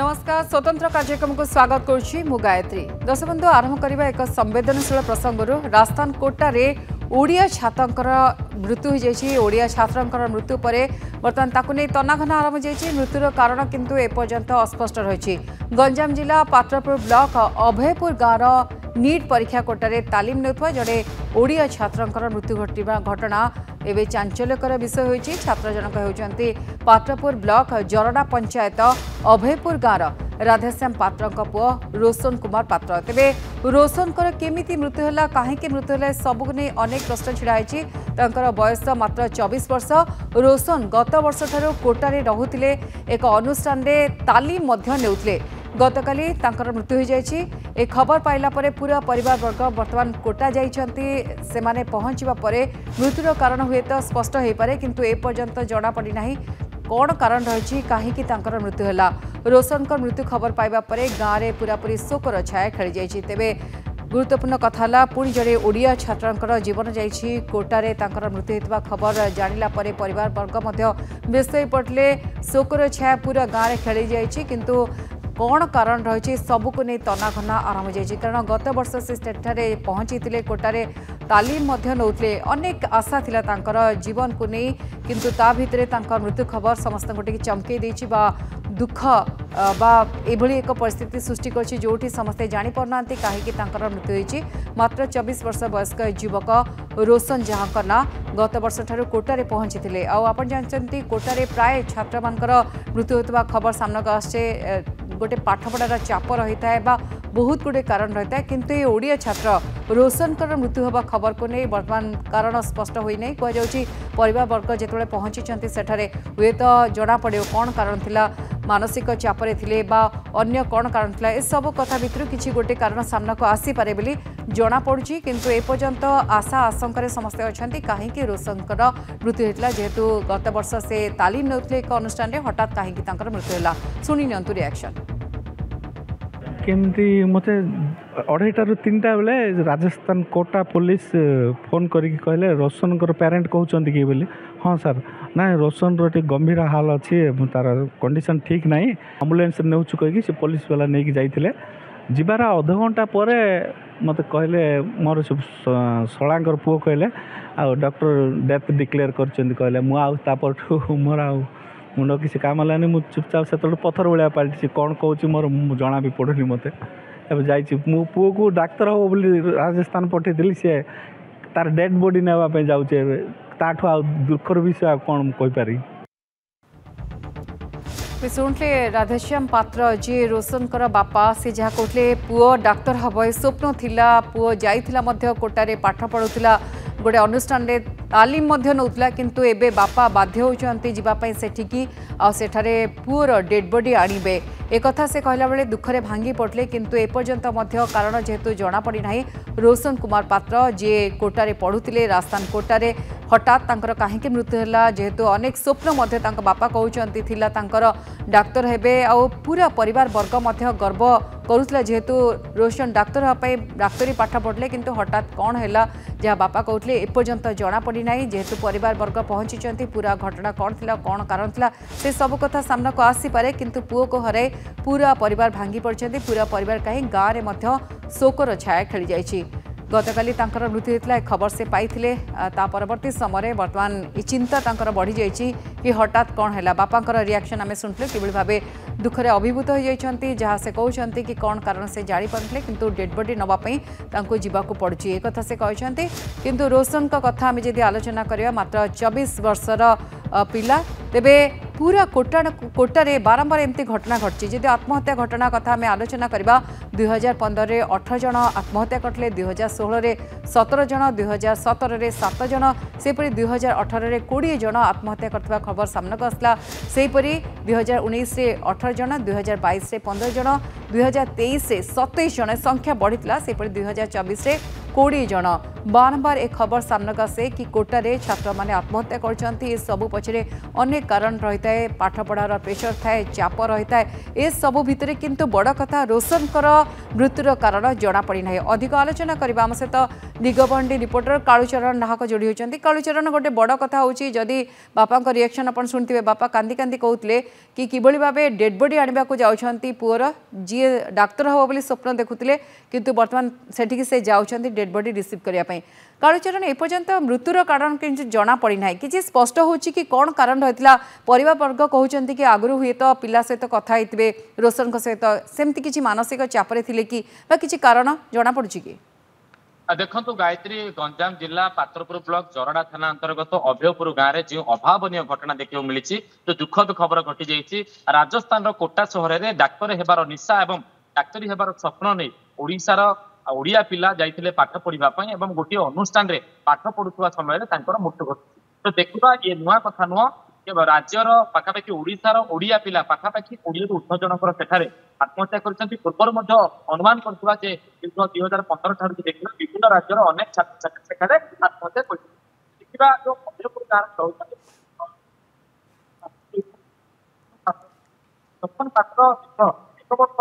नमस्कार स्वतंत्र कार्यक्रम को स्वागत करुच्ची मु गायत्री। दर्शक बंधु आरंभ करबा एक संवेदनशील प्रसंग राजस्थान कोटा रे ओडिया छात्रंकर मृत्यु हो जाइए। ओडिया छात्रंकर मृत्यु पर बर्तमान ताकू नहीं तनाघना आरंभ जाइए। मृत्युर कारण किंतु एपर्यंत अस्पष्ट रही। गंजाम जिला पात्रपुर ब्लॉक अभयपुर गाँव नीट परीक्षा कोटारे तालीम नेउथवा जड़े ओडिया छात्रंकर मृत्यु घटना घटना एवं चांचल्यकर विषय होइछि। छात्र जनक होउछन्ति पात्रपुर ब्लॉक जरडा पंचायत अभयपुर गाँव राधेश्याम पात्र पुओ रोशन कुमार पात्र। तेबे रोशन केमिति मृत्यु है कहीं मृत्यु है सबको नहीं अनेक प्रश्न छिड़ा है। बयस मात्र 24 वर्ष। रोशन गत वर्ष ठारू कोटारे रहुथिले एक अनुष्ठान रे तालीम नेउथिले। गतकाली तांकर मृत्यु हो जाइछि। ए खबर पाइला परे पूरा परिवार वर्ग वर्तमान कोटा जाइछन्ति। सेमाने पहुँचवा परे मृत्युर कारण हुए तो स्पष्ट हो पारे किंतु ए पर्यंत जଣା पड़ी नाही कौन कारण रही कहीं तांकर मृत्यु है। रोशन मृत्यु खबर पाइबा परे गाँव में पूरापूरी शोकर छाया खेली जाइछि। तेबे गुरुत्वपूर्ण कथा पुणी जड़े ओडिया छात्रंकर जीवन जाइछि। कोटारे तांकर मृत्यु होता खबर जानिला परे परिवार वर्ग व्यस्त हो पड़े। शोकर छाया पूरा गाँव में खेली जाइछि किंतु कौन कारण रही सबको नहीं तनाघना आरंभ जाइए। कारण गत वर्ष से सेठारे पहुंची कोटारे तालीम नौले अनेक आशा थिला तांकर जीवन को नहीं किंतु ता भितरे तांकर मृत्यु खबर समस्त गोटे चमकई देछि बा दुख बा एभली एक परिस्थिति सृष्टि करछि जोठी समस्ते जानि परनांती काहेकि तांकर मृत्यु होइछि। मात्र 24 वर्ष वयस्क युवक रोशन जहांकर ना गत वर्ष ठारू कोटारे पहुंची आ आपण जानचंती कोटारे प्राय छात्र मानकर मृत्यु होतबा खबर सामना को आछे। गोटे पाठपढ़ार चाप रही है बहुत गुड़े कारण रही है किंतु ये ओडिया छात्र रोशन मृत्यु होगा खबर को नहीं वर्तमान कारण स्पष्ट होई कहुच्छी। परिवार वर्ग जिते पहुंची सेठारे हुए तो जना पड़े कौन कारण थिला मानसिक चापरे थिले बा अन्य कौन कारण थिला ए सब कथा भितर किछि गोटे कारण सामना को आसी पारे बोली जना पड़ुछि किंतु ए पर्यंत आशा आशंका समस्ते अछंती काहेकि रोशनकर मृत्यु होता जेहेतु गत वर्ष से तालीम नेउथले एक अनुष्ठान रे हठात काहेकि तांकर मृत्यु होला। सुनी नियंतु रिएक्शन केमती मते 2:30 3टा बेले राजस्थान कोटा पुलिस फोन करिक कहले रोशन पेरेंट कहउचंती कि बोली हाँ सर ना रोशन रो गंभीर हाल अच्छी तार कंडीशन ठीक ना एम्बुलेंस नेउछु कहि से पुलिस वाला नहीं जाइथिले जीवार आधा घंटा पर मत कहले मोर शलांकर पुओ कहले आ डॉक्टर डेथ डिक्लेयर करचंती कहले मु आउ मोर आउ मुंड किसी काम है मुझे चुपचाप से पथर भाया पलटि कौन कौच मोर जना भी पड़ूनी मत मु पुओ को डाक्तर हम बोली राजस्थान पठेली सी तार डेड बॉडी नापी जाऊे ताठू आ दुखर विषय कौन कहीपरि। शुणुले राधेश्याम पात्र जी रोशन बापा से जहाँ कहते पुओ डाक्तर हम स्वप्न थिला पुओ जाइथिला कोटारे पाठ पढ़ुला गोटे अनुष्ठान रे तालीम नौला किंतु एबे बापा बाध्य होती जावाई सेठिकी आठारे पुओर डेड बॉडी आणवे एक कथा से कहला बेले दुखरे भांगी पड़े किंतु एपर्यंत कारण जेहेतु जना पड़ी ना रोशन कुमार पात्र जी कोटारे पढ़ुले राजस्थान कोटारे हठात तांकर काहेकि मृत्यु है जेहेतु अनेक स्वप्न बापा कहते थिला तांकर डाक्तर हेबे आ पूरा परिवार वर्ग गर्व करुला जेहेतु रोशन डाक्तर हाँपाई डाक्तरी पाठ पढ़ले किंतु हठात कौन है जहाँ बापा कहते एपर्यंत जना पड़ी ना जेहेतु परिवार वर्ग पहुंची पूरा घटना कौन थिला कौन कारण थिला से सब कथा सामना को आसी पारे किंतु पुओ को हराई पूरा परिवार भांगी पड़ते पूरा परिवार कहीं गाँव में शोकर छाया खेली जाइछि। गतकाली तांकर मृत्यु होता खबर से पाइथिले ता परवर्ती समय वर्तमान ये चिंता तांकर बढ़ी जाइछि कि हठात कौन है। बापांकर रिएक्शन आम शुणुले किभଳି भाबे दुखरे अभिभूत हो जाइछन्ती जहाँ से कहउछन्ती कि कौन कारण से जानी पारथिले किंतु डेड बॉडी नवाई तांको जीवाकू पड़ुछि एक कथा से कहउछन्ती किंतु रोशन का कथा आम जदि आलोचना करिया मात्र 24 वर्षर पिला तेबे पूरा कोटारे बारंबार एमती घटना घटी जदि आत्महत्या घटना कथा आम आलोचना करबा 2015 18 जन आत्महत्या करथिले 2016 17 जन 2017 7 जन सेपरी 2018 20 जन आत्महत्या करथिबा खबर सामना को आसला। सेपरी 2019 18 जन 2022 15 जन 2023 27 जन संख्या बढ़ीला सेपरी 2024 20 जन बारंबार एक खबर सामना आसे कि कोटारे छात्र मैंने आत्महत्या कर सबू पछरे अनेक कारण रही है, पाठपढ़ार प्रेशर थाए, चाप रही है। ए सबू भितर किंतु बड़ कथा रोशनकर मृत्युर कारण जनापड़ी ना। अधिक आलोचना करबा आम सहित दिगबंडी रिपोर्टर कालूचरण नाहक जोड़ी होती। कालूचरण गोटे बड़ कथा होची जदि बापा रिएक्शन अपन शुणुवे, बापा कांदी कांदी कहते कि किभली भाव डेड बॉडी आने को जाउछंती पुअर जी डाक्तर हम बोली स्वप्न देखुले किंतु वर्तमान सेठिकी से जाउछंती डेड बॉडी रिसीव करिया पई। कालूचरण एपर्यंत मृत्युर कारण किंतु जना पड़ी ना कि स्पष्ट होची कि कौन कारण रही। परिवार वर्ग कहते कि आगुरी हुए तो पिला सहित कथा होते रोशन सहित सेमती किसी मानसिक चापरे थिले कि किसी कारण जना पड़ुची कि देखु गायत्री गंजाम जिला पात्रपुर ब्लॉक जरडा थाना अंतर्गत अभयपुर गाँव में जो अभावन घटना देखा मिली तो दुखद खबर घटी जाइए। राजस्थान कोटा सहर में डाक्तर हेबार निशा और डाक्तरी हेबार स्वप्न नहीं ओडिशार ओडिया पिला जाइए पाठ पढ़ापी और गोटे अनुष्ठान में पाठ पढ़ुवा समय मृत्यु घटी। तो देखा ये नुआ कथा नुह राज्यर पाखापाखि ओडिशार ओडिया पिला पाखापाखि 20 जनकर सेठारे आत्महत्या कर पूर्व अनुमान करथुवा जे दीर्घ 2015 ठार देखिला विभिन्न राज्यर अनेक छात्र छात्री सेठारे आत्महत्या कर जो अभयपुर गाँव सपन पात्र एक वर्ष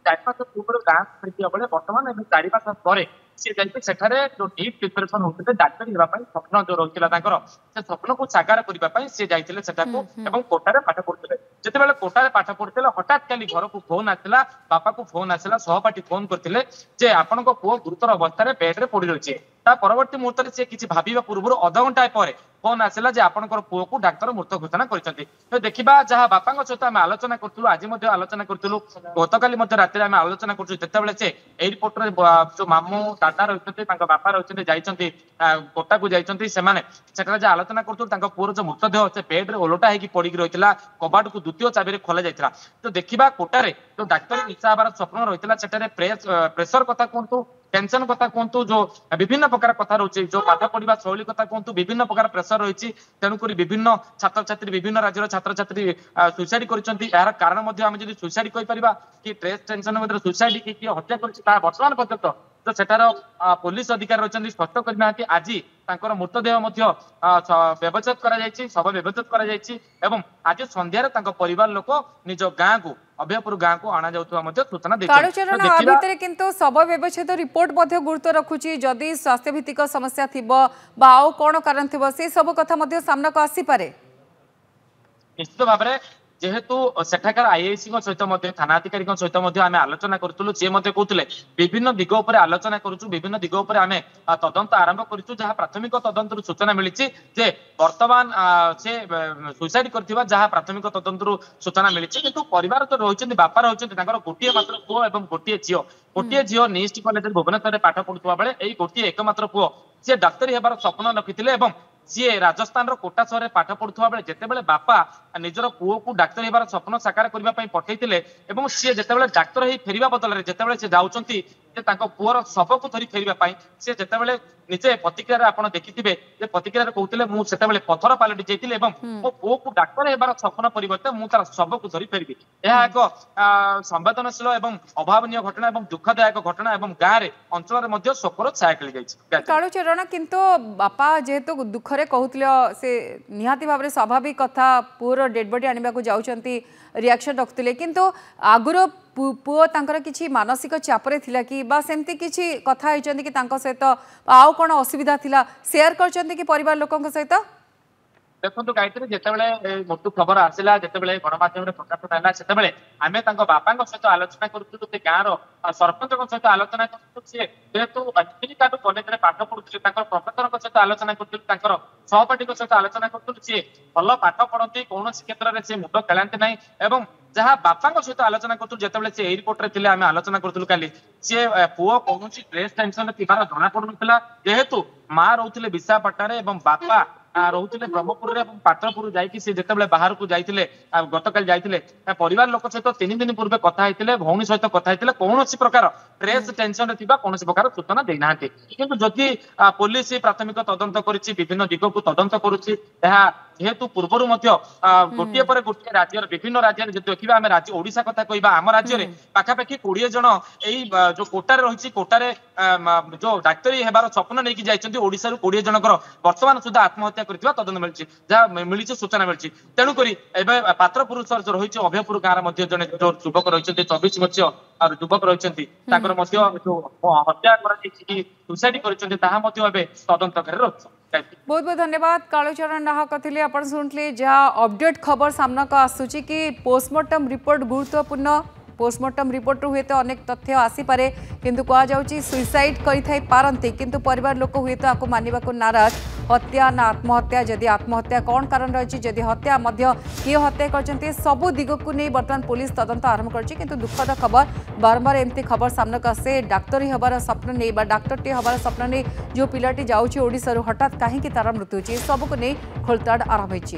चार पांच पूर्व गाँव बेले बर्तमान 4 मास पर सी सेठारे जो नीट प्रिपरेशन होते डाक्तरी होगापी स्वप्न जो रही से स्वप्न को साकार करने सी जाते कोटारे पाठ पढ़ुते जिते कोटारे पाठ पढ़ुते हठात काली घर को फोन आसला बापा को फोन आसला सहपाठी फोन करते आपण पुओ गुरुतर अवस्था बेड्रे पड़ रही है। परवर्ती मुहूर्त में सी किसी भाव पूर्व अध घंटा पर फोन आसला जे आपंकर पुओ को डाक्तर मृत घोषणा कर देखा जहाँ बापा सहित आम आलोचना करूँ आज आलोचना करूँ गतकाली रात में आलोचना करूँ से एयरपोर्ट जो मामू दादा रही बापा रही कोटा को जाने आलोचना करूँ पुअर जो मृतदेह से बेड्रे ओलटा होगी पड़ रही कबाट को द्वितीय चाबी खोल जाता। तो देखा कोटारे जो डाक्तर इच्छा हबार स्वप्न रही प्रेसर कथा कहतु टेंशन कथा कहतु जो विभिन्न प्रकार कथा रही जो पाठ पढ़ा शैली कथा कहतु विभिन्न प्रकार प्रेसर रही तेणुक विभिन्न छात्र छात्री विभिन्न राज्यर छात्र छात्री सुइसाइड कर कारण आम जब सुइसाइड कहीपर कि स्ट्रेस टेंशन सुइसाइड कि हत्या कर वर्तमान पर्यंत तो सेठार पुलिस अधिकारी रही स्पष्ट करना आज मृतदेह व्यवच्छेद कर शव व्यवच्छेद कर आज संध्यार परिवार लोक निज गाँ को अभयपुर गाँ को अणा सूचना देते किंतु शव व्यवच्छेद रिपोर्ट गुरुत्व रखुची जदि स्वास्थ्य भित्तिक समस्या थी कौन कारण थी से सब कथा सामना को आसीपे निश्चित भाव में जेहेतु सेठाकार आईआईसी सहित थाना अधिकारी सहित आम आलोचना करूँ सी कहते विभिन्न दिग उपर आलोचना करूँ विभिन्न दिग उपर आम तदंत आरंभ करूँ जहाँ प्राथमिक तदंतर सूचना मिली जे वर्तमान से सुइसाइड कर जहाँ प्राथमिक तदंतर सूचना मिली किंतु परिवार तो रही बापा रही गोटे मात्र पुओ और गोटे झील निस्ट कॉलेज भुवनेश्वर पाठ पढ़ुवा बेले यही गोटे एकमात्र पुओ सी डाक्तरी हेबार स्वप्न रखिते सी राजस्थान कोटा सहर पाठ पढ़ुवा बेले जिते बापा निजर पुओ को डाक्तर हेबार स्वप्न साकार करने पठेइथिले एवं सी जिते डाक्तर ही फेरिबा बदल जिते से जाउचंती पुअर शव को धरी फेरिबा सी जिते निजे प्रतिक्रिया आप देखिथे प्रतिक्रिया कहते मुझे पथर पलटि जाइए मो पुओ को डाक्तर हेबार स्वप्न परिवर्ते मुझे शव को धरी फेरबी यह एक संवेदनशील और अभावन घटना और दुखदायक घटना और गाँव में अंचल शोकर छाया खेली जाइए। कालूचरण किंतु बापा जेहेतु दुखरे कहते से निहाती भाव स्वाभाविक कथा पुअर डेड बॉडी आने को जाउचंती रिएक्शन रखुले किंतु आगुर पुओ तांकर किछि मानसिक चापरे थिला कि बा सेमती किछि कथा होइचंती कि तांको सहित आउ कोन असुविधा थिला शेयर करचंती कि परिवार लोकन सहित देखो गायत्री जितेबाला मृत्यु खबर आसला जिते गणमाध्यम प्रकाश है आम बापा सहित आलोचना करूँ गाँव सरपंच सहित आलोचना करूँ कॉलेज में पाठ पढ़ुते प्रोफेसर सहित आलोचना करूँ सहपाठी सहित आलोचना करूँ सी भल पाठ पढ़ती कौन क्षेत्र में सी मुंड खेलांती ना और जहाँ बापा सहित आलोचना करूँ जिते से एयरपोर्ट में थे आम आलोचना करूँ काली सी पुओ कौन स्ट्रेस टेंशन थार जना पड़ूला जेहेतु माँ रोते विशाखापाटन और बापा रोते ब्रह्मपुर पात्रपुर जाते बाहर को जाते गतकाल जाते परिवार लोक सहित 3 दिन पूर्व कथा होते भौणी सहित कथा होते कौन प्रकार स्ट्रेस टेंशन कौन प्रकार सूचना देना कि जदि पुलिस प्राथमिक तदंत कर विभिन्न दिग को तदंत करुच्ची जेहेतु पूर्वर गोटे पर गोटे राज्य विभिन्न राज्य देखा आम राज्य ओडिशा कथा कहवा आम राज्य में पाखापाखि 20 जन यही जो कोटार रही कोटारे जो डाक्तरी हेबार स्वप्न नहीं जाइए ओडिशा 20 जनकर वर्तमान सुधा आत्महत्या कर तदन मिली जहाँ मिली सूचना मिली तेणुक पात्रपुर जो रही अभयपुर गाँव जड़े जो युवक रही 24 वर्ष और युवक रही जो हत्या सुसाइड कर तदंत रही। बहुत बहुत धन्यवाद कालूचरण नाहक थे आपड़ शुणुले जहाँ अपडेट खबर सामना को आसूची कि पोस्टमार्टम रिपोर्ट गुरुत्वपूर्ण पोस्टमार्टम रिपोर्ट हुए तो अनेक तथ्य आसीपे किंतु कहुच्छी सुइसाइड करते किंतु परिवार लोक हुए तो आपको मानवा को नाराज हत्या ना आत्महत्या जदि आत्महत्या कौन कारण रही जदि हत्या किए हत्या कर सबू दिग को नहीं बर्तमान पुलिस तदंत आरंभ कर दुखद खबर बारंबार एमती खबर सामना को आसे डाक्तरी हबार स्वप्न नहीं डाक्तरटे हबार स्वप्न नहीं जो पिलाटी जाऊँगी ओडिशा हठात कहीं तार मृत्यु सबको नहीं खोलताड़ आरंभ होती।